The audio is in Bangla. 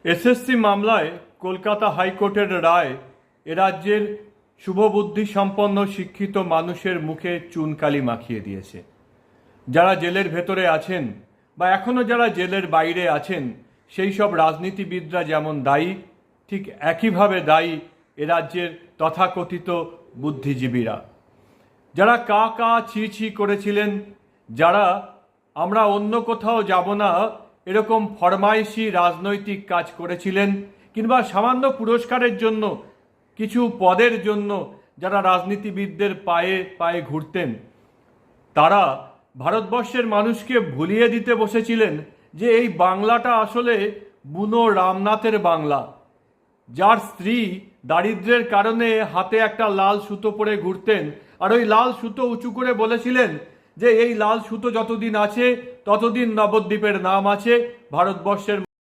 এসএসসি মামলায় কলকাতা হাইকোর্টের রায় এ রাজ্যের শুভবুদ্ধি সম্পন্ন শিক্ষিত মানুষের মুখে চুনকালি মাখিয়ে দিয়েছে। যারা জেলের ভেতরে আছেন বা এখনও যারা জেলের বাইরে আছেন সেই সব রাজনীতিবিদরা যেমন দায়ী, ঠিক একইভাবে দায়ী এ রাজ্যের তথাকথিত বুদ্ধিজীবীরা, যারা কা কা ছি ছি করেছিলেন, যারা আমরা অন্য কোথাও যাব না এরকম ফরমাইশি রাজনৈতিক কাজ করেছিলেন, কিংবা সামান্য পুরস্কারের জন্য কিছু পদের জন্য যারা রাজনীতিবিদদের পায়ে পায়ে ঘুরতেন, তারা ভারতবর্ষের মানুষকে ভুলিয়ে দিতে বসেছিলেন যে এই বাংলাটা আসলে বুনো রামনাথের বাংলা, যার স্ত্রী দারিদ্র্যের কারণে হাতে একটা লাল সুতো পরে ঘুরতেন, আর ওই লাল সুতো উঁচু করে বলেছিলেন যে এই লাল সুতো যতদিন আছে ততদিন নবদ্বীপের নাম আছে, ভারতবর্ষের